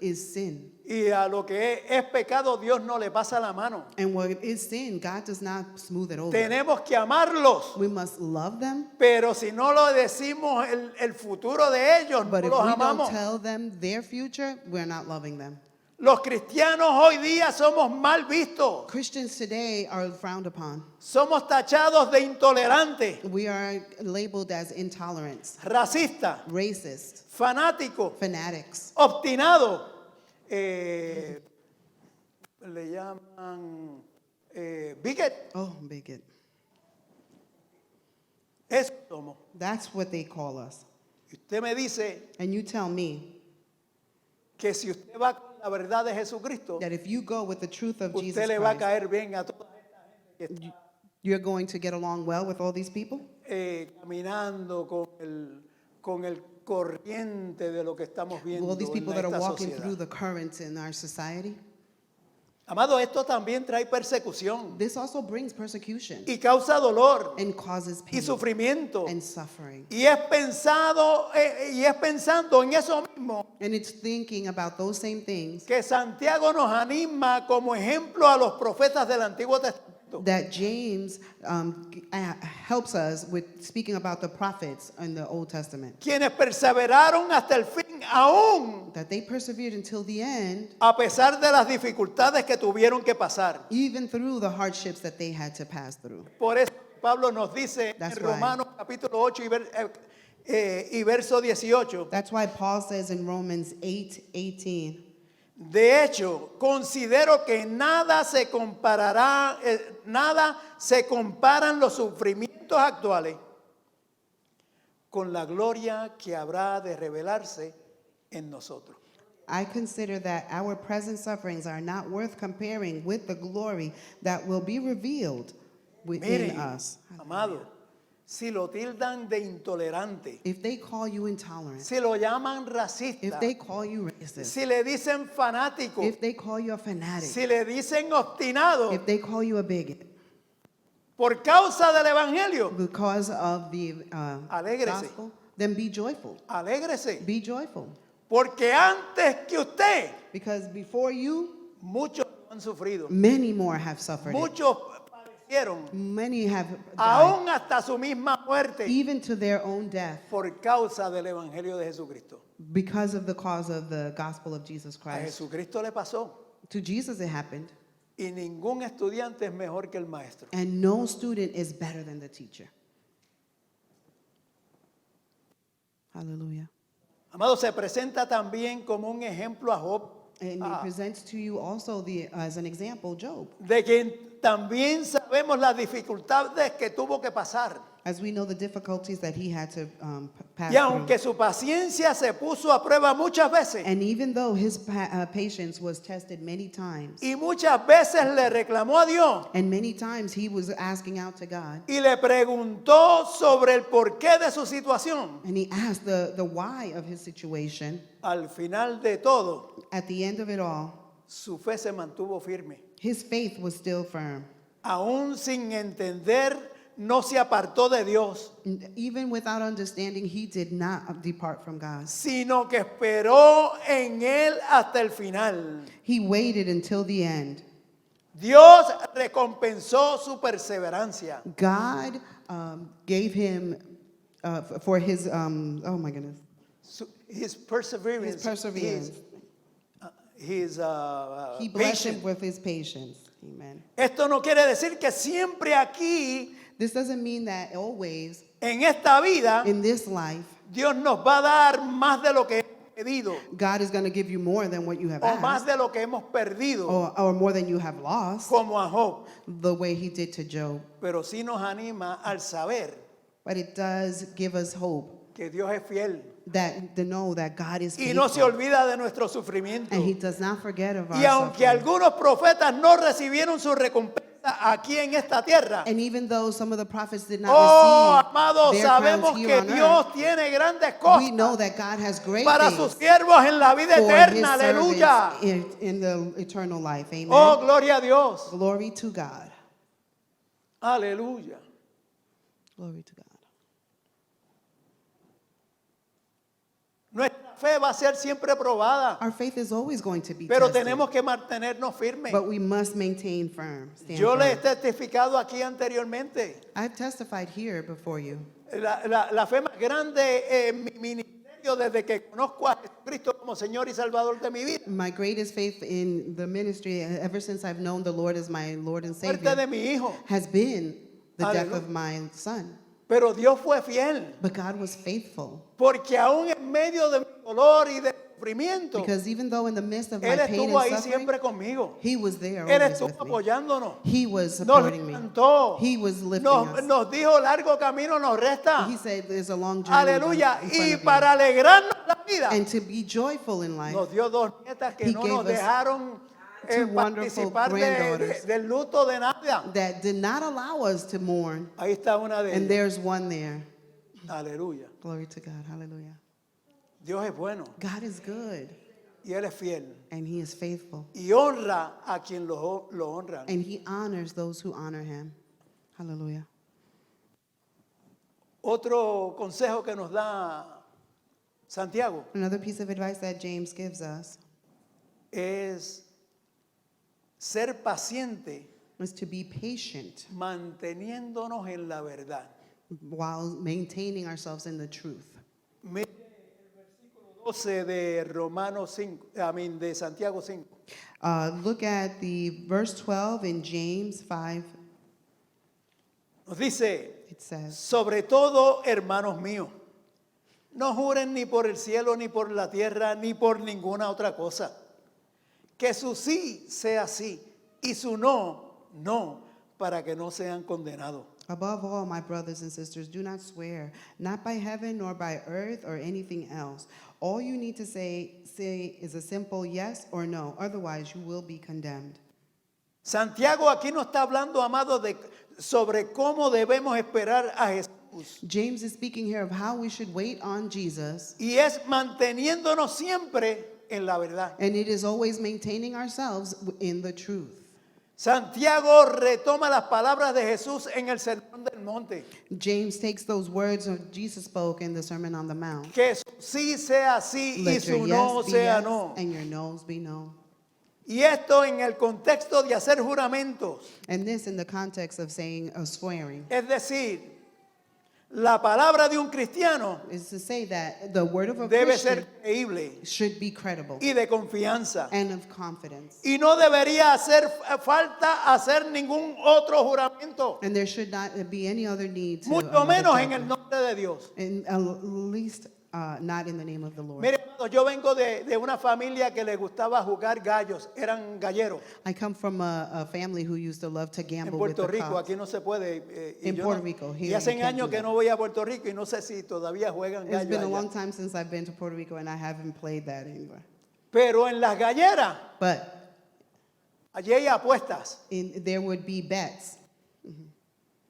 Y a lo que es pecado Dios no le pasa la mano. And what is sin, God does not smooth it over. Tenemos que amarlos. We must love them, Pero si no lo decimos el futuro de ellos, no but if los we don't amamos. tell them their future, we're not loving them. Los cristianos hoy día somos mal vistos. Christians today are frowned upon. Somos tachados de intolerantes, We are labeled as intolerant, racistas, racist, fanáticos, fanatics. obstinados. Le llaman bigot. Oh, bigot. Eso somos. That's what they call us. Y usted me dice And you tell me que si usted va con la verdad de Jesucristo, that if you go with the truth of Jesus usted le va a Christ, caer bien a toda esta gente que está you're going to get along well with all these people? caminando con el corriente de lo que estamos viendo All these en people that are esta walking through sociedad. the currents in our society? Amado, esto también trae persecución This also brings persecution y causa dolor and causes y pain sufrimiento. and suffering. Y es pensando en eso mismo And it's thinking about those same things que Santiago nos anima como ejemplo a los profetas del Antiguo Testamento. that James helps us with speaking about the prophets in the Old Testament. Quienes perseveraron hasta el fin, aún That they persevered until the end, a pesar de las dificultades que tuvieron que pasar. even through the hardships that they had to pass through. Por eso Pablo nos dice That's en why. Romanos capítulo 8 y verso 18. That's why Paul says in Romans 8:18, De hecho, considero que nada se comparan los sufrimientos actuales con la gloria que habrá de revelarse en nosotros. I consider that our present sufferings are not worth comparing with the glory that will be revealed within Miren, us. amado, si lo tildan de intolerante, If they call you intolerant, si lo llaman if racista, they call you racist, si le dicen fanático, if they call you a fanatic, si le dicen obstinado, if they call you a bigot, por causa del evangelio, because of the Alégrese. gospel, then be joyful. alégrese, Be joyful. porque antes que usted, Because before you, muchos han sufrido, many more have suffered it. muchos padecieron, Many have died, aún hasta su misma muerte, even to their own death, por causa del evangelio de Jesucristo. because of the cause of the gospel of Jesus A Christ. Jesucristo le pasó, To Jesus it happened, y ningún estudiante es mejor que el maestro. and no student is better than the teacher. Hallelujah. Amado, se presenta también como un ejemplo a Job, And he presents to you also as an example Job. de quien también sabemos las dificultades que tuvo que pasar. As we know the difficulties that he had to pass Y aunque through. su paciencia se puso a prueba muchas veces, And even though his patience was tested many times, y muchas veces le reclamó a Dios and many times he was asking out to God, y le preguntó sobre el porqué de su situación, and he asked the why of his situation, al final de todo, at the end of it all, su fe se mantuvo firme. his faith was still firm. Aún sin entender, no se apartó de Dios, And even without understanding, he did not depart from God. sino que esperó en él hasta el final. He waited until the end. Dios recompensó su perseverancia. God gave him for his, oh my goodness, His perseverance. his perseverance. His He blessed him patience. with his patience. Amen. Esto no quiere decir que siempre aquí, This doesn't mean that always en esta vida, in this life, Dios nos va a dar más de lo que hemos pedido God is going to give you more than what you have o más asked, de lo que hemos perdido, or more than you have lost, como a Job. the way he did to Job. Pero sí nos anima al saber But it does give us hope que Dios es fiel that to know that God is y no se faithful, olvida de nuestro sufrimiento. and he does not forget of our Y aunque suffering. algunos profetas no recibieron su recompensa aquí en esta tierra, And even though some of the prophets did not oh, receive amados, their crowns sabemos here que on Dios earth, tiene grandes we know cosas that God has great para sus things siervos en la vida for his eterna. Aleluya. servants in the eternal life. Amen. Oh, gloria a Dios. Glory to God. Aleluya. Glory to God. Nuestra fe va a ser siempre probada, Our faith is always going to be pero tested, tenemos que mantenernos firmes. but we must maintain firm. Stand Yo le he firm. testificado aquí anteriormente. I've testified here before you. La fe más grande en mi ministerio desde que conozco a Jesucristo como Señor y Salvador de mi vida. My greatest faith in the ministry, ever since I've known the Lord as my Lord and Muerte Savior, de mi hijo. has been the death Aleluya. of my son. Pero Dios fue fiel. But God was faithful, Porque aún en medio de mi dolor y de sufrimiento, because even though in the midst of my Él pain estuvo and ahí suffering, siempre conmigo. He was there Él always estuvo with me. apoyándonos. He was Nos supporting me. levantó. He was lifting us. Nos dijo largo camino nos resta. He said there's a long journey Aleluya. in Y front of para alegrarnos la vida, you. And to be joyful in life, nos dio dos nietas que He no gave nos us dejaron two wonderful participar granddaughters. del luto de Navidad. that did not allow us to mourn. Ahí está una de And ellas. there's one there. Aleluya. Glory to God. Hallelujah. Dios es bueno God is good y Él es fiel. and He is faithful. Y honra a quien lo honran. And He honors those who honor Him. Hallelujah. Otro consejo que nos da Santiago Another piece of advice that James gives us es ser paciente is to be patient manteniéndonos en la verdad. while maintaining ourselves in the truth. Mire el versículo 12 de Romanos 5, de Santiago 5. Look at the verse 12 in James 5. Nos dice, It says, sobre todo, hermanos míos, no juren ni por el cielo, ni por la tierra, ni por ninguna otra cosa. Que su sí sea sí y su no, no, para que no sean condenados. above all, my brothers and sisters, do not swear, not by heaven nor by earth or anything else. All you need to say is a simple yes or no. Otherwise, you will be condemned. Santiago aquí nos está hablando, amados, sobre cómo debemos esperar a Jesús. James is speaking here of how we should wait on Jesus, Y es manteniéndonos siempre en la verdad. and it is always maintaining ourselves in the truth. Santiago retoma las palabras de Jesús en el Sermón del Monte. James takes those words of Jesus spoke in the Sermon on the Mount. Que su sí sea sí y Let your su no yes be sea yes no. and your no's be no. Y esto en el contexto de hacer juramentos. And this in the context of saying swearing Es decir, la palabra de un cristiano is to say that the word of a debe Christian ser creíble should be credible y de confianza. and of confidence. Y no debería hacer falta hacer ningún otro juramento, And there should not be any other need to mucho another menos en el judgment. nombre de Dios. And at least not in the name of the Lord. Mire, hermanos, yo vengo de una familia que le gustaba jugar gallos, eran galleros. I come from a family who used to love to En gamble with Puerto the Rico, cocks. aquí no se puede. Y In yo Puerto no- Rico, y here hacen you can't años do que that. no voy a Puerto Rico y no sé si todavía juegan It's gallos been a allá. long time since I've been to Puerto Rico and I haven't played that anywhere. Pero en las galleras, But allí hay apuestas. there would be bets.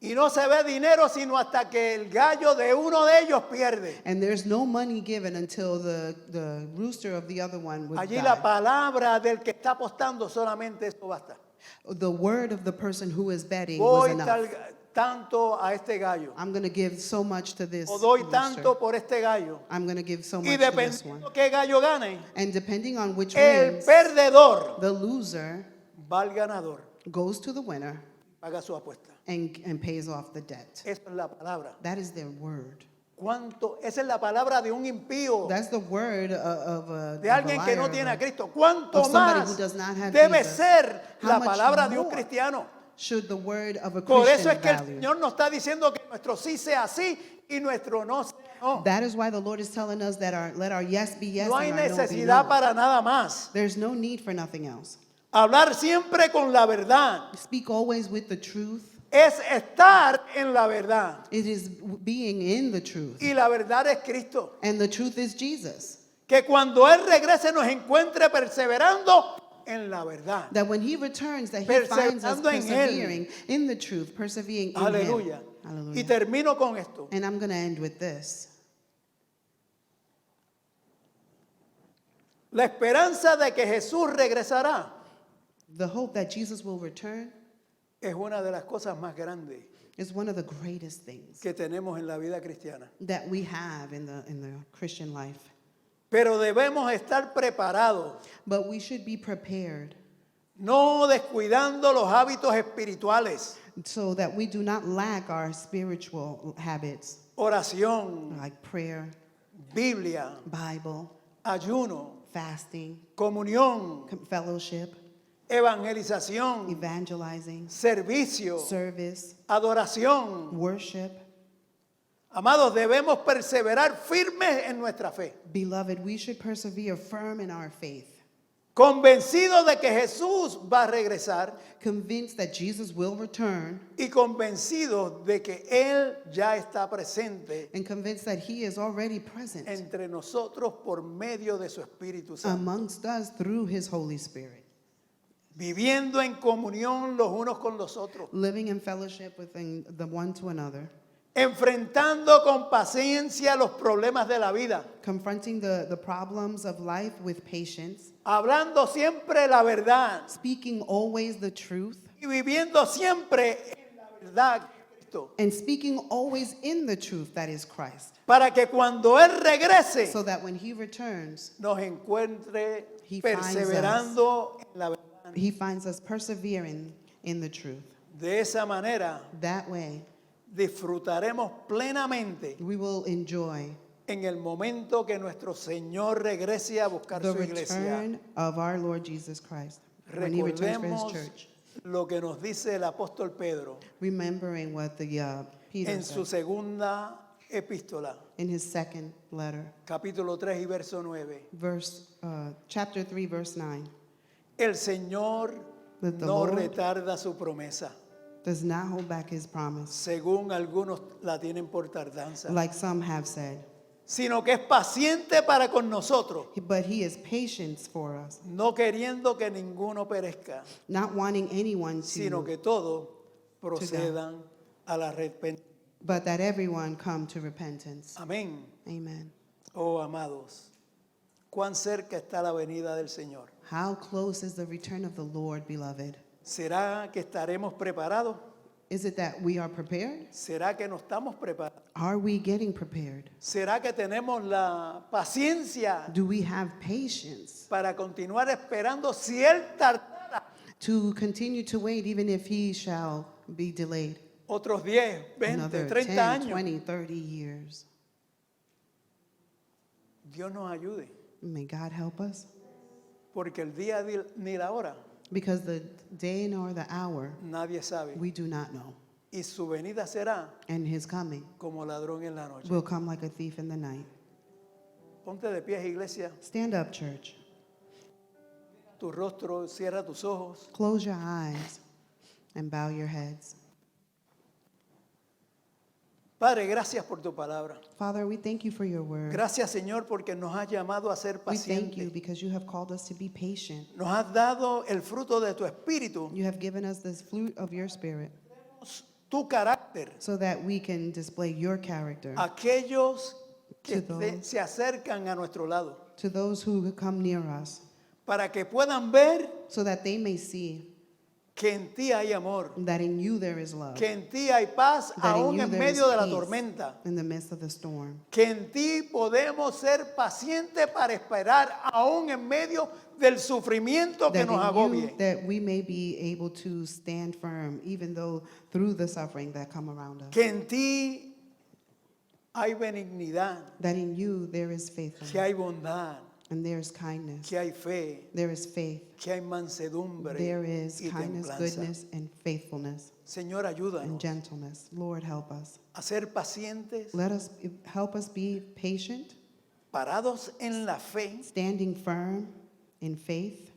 Y no se ve dinero sino hasta que el gallo de uno de ellos pierde. And there's no money given until the rooster of the other one would Allí la die. palabra del que está apostando solamente eso basta. The word of the person who is betting was Voy enough. tanto a este gallo. I'm going to give so much to this O doy rooster. tanto por este gallo. I'm going to give so Y much to this one. dependiendo qué gallo gane, And depending on which el wins, perdedor the loser va al ganador, goes to the winner paga su apuesta. and pays off the debt. Esa es la palabra. That is their word. Esa es la palabra de un impío, That's the word of a, de of a alguien que no liar, tiene a of a- Cristo. ¿Cuánto of somebody más who does not have debe Jesus? ser How la much palabra de un more cristiano? should the word of a Por eso Christian es que el value? Señor nos está diciendo que nuestro sí sea sí y nuestro no sea no. That is why the Lord is telling us that let our yes be yes No hay and our no be necesidad no. para nada más. There's no need for nothing else. Hablar siempre con la verdad Speak always with the truth. es estar en la verdad. It is being in the truth. Y la verdad es Cristo. And the truth is Jesus. Que cuando Él regrese nos encuentre perseverando en la verdad. That when he returns, that he finds us Perseverando en Él. persevering in the truth, persevering in Aleluya. him. Hallelujah. Y termino con esto. And I'm going to end with this. La esperanza de que Jesús regresará The hope that Jesus will return es una de las cosas más grandes is one of the greatest things que tenemos en la vida cristiana. that we have in the Christian life. Pero debemos estar preparados, But we should be prepared no descuidando los hábitos espirituales, so that we do not lack our spiritual habits oración, like prayer, Biblia, Bible, ayuno, fasting, comunión, fellowship, evangelización, evangelizing, servicio, service, adoración. worship. Amados, debemos perseverar firmes en nuestra fe, Beloved, we should persevere firm in our faith, convencidos de que Jesús va a regresar convinced that Jesus will return y convencidos de que Él ya está presente and convinced that he is already present entre nosotros por medio de su Espíritu Santo, amongst us through his Holy Spirit, viviendo en comunión los unos con los otros, living in fellowship with the one to another, enfrentando con paciencia los problemas de la vida, confronting the problems of life with patience, hablando siempre la verdad speaking always the truth, y viviendo siempre en la verdad de Cristo, and speaking always in the truth that is Christ, para que cuando Él regrese so that when he returns, nos encuentre He finds perseverando en la verdad. he finds us persevering in the truth. De esa manera That way, disfrutaremos plenamente we will enjoy en el momento que nuestro Señor regrese a buscar the su iglesia. return of our Lord Jesus Christ when he returns for his Recordemos church. lo que nos dice el apóstol Pedro Remembering what the Peter en su said segunda epístola, in his second letter, capítulo 3 y verso 9. chapter 3, verse 9. El Señor That the no Lord retarda su promesa, does not hold back his promise, según algunos la tienen por tardanza, like some have said, sino que es paciente para con nosotros, but he is patient for us, no queriendo que ninguno perezca, not wanting anyone sino to, que todos procedan al arrepentimiento. but that everyone come to repentance. Amén. Amen. Oh, amados, cuán cerca está la venida del Señor. How close is the return of the Lord, beloved? ¿Será que estaremos preparados? Is it that we are prepared? ¿Será que no estamos preparados? Are we getting prepared? ¿Será que tenemos la paciencia Do we have patience para continuar esperando si Él tardara to continue to wait even if he shall be delayed otros 10, 20, another 30 10, años? 20, 30 years? Dios nos ayude, May God help us. porque el día ni la hora Because the day nor the hour nadie sabe. we do not know. Y su venida será And his coming como ladrón en la noche. will come like a thief in the night. Ponte de pies, iglesia, Stand up, church. tu rostro, cierra tus ojos. Close your eyes and bow your heads. Padre, gracias por tu palabra. Father, we thank you for your word. Gracias, Señor, porque nos has llamado a ser We thank you pacientes. because you have called us to be patient. Nos has dado el fruto de tu espíritu, You have given us this fruit of your spirit tu carácter. so that we can display your character Aquellos que To those- se acercan a nuestro lado, to those who come near us para que puedan ver so that they may see que en ti hay amor, that in you there is love, que en ti hay paz that in aún you en there is medio de la peace tormenta, in the midst of the storm, que en ti podemos ser pacientes para esperar aún en medio del sufrimiento que that nos in agobie. you that we may be able to stand firm even though through the suffering that come around us, Que en ti hay benignidad, that in you there is que faithfulness hay bondad, and there is kindness, que hay fe, there is faith, que hay mansedumbre there is y kindness, templanza. goodness, and faithfulness Señor, and ayúdanos gentleness. Lord, help us. a ser pacientes, Help us be patient, parados en la fe, standing firm in faith,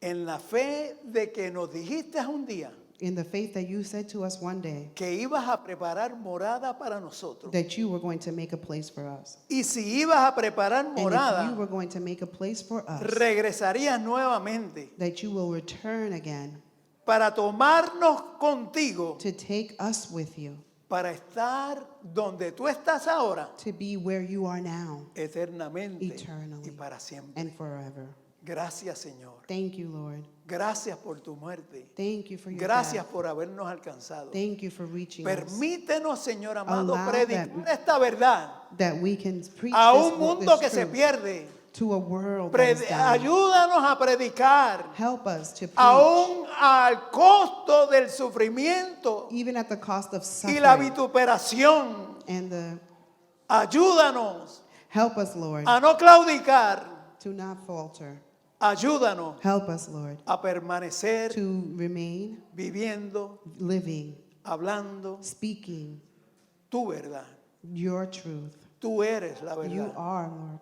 en la fe de que nos dijiste un día in the faith that you said to us one day que ibas a preparar morada para nosotros. that you were going to make a place for us. Y si ibas a preparar And if you morada, were going to make a place for us, regresarías nuevamente that you will return again para tomarnos contigo, to take us with you, para estar donde tú estás ahora, to be where you are now eternamente Eternally. y para siempre. and forever. Gracias, Señor. Thank you, Lord. Gracias por tu muerte. Thank you for your Gracias death. por habernos alcanzado. Thank you for reaching us, Permítenos, Señor amado, Allow predicar esta verdad that we can preach a un this mundo que se truth pierde, to a world that is dying. Ayúdanos a predicar Help us to preach, aún al costo del sufrimiento even at the cost of y la suffering. vituperación. And Ayúdanos help us, Lord, a no claudicar. to not falter. Ayúdanos Help us, Lord, a permanecer to remain viviendo, living, hablando speaking tu verdad. your truth. Tú eres la You verdad. are, Lord.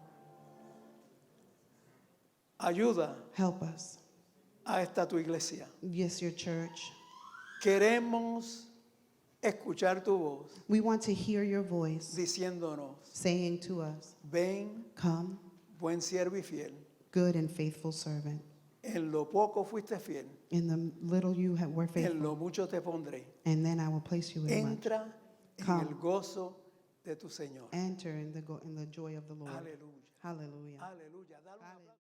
Ayuda Help us. a esta tu iglesia. Yes, your church. Queremos escuchar tu voz We want to hear your voice diciéndonos, saying to us, ven, come, buen siervo y fiel. good and faithful servant. En lo poco fuiste fiel, In the little you were en faithful, lo mucho te pondré. and then I will place you in much. Entra en Come. el gozo de tu Señor. Enter in the joy of the Lord. Aleluya. Hallelujah. Aleluya. Dale un aplauso.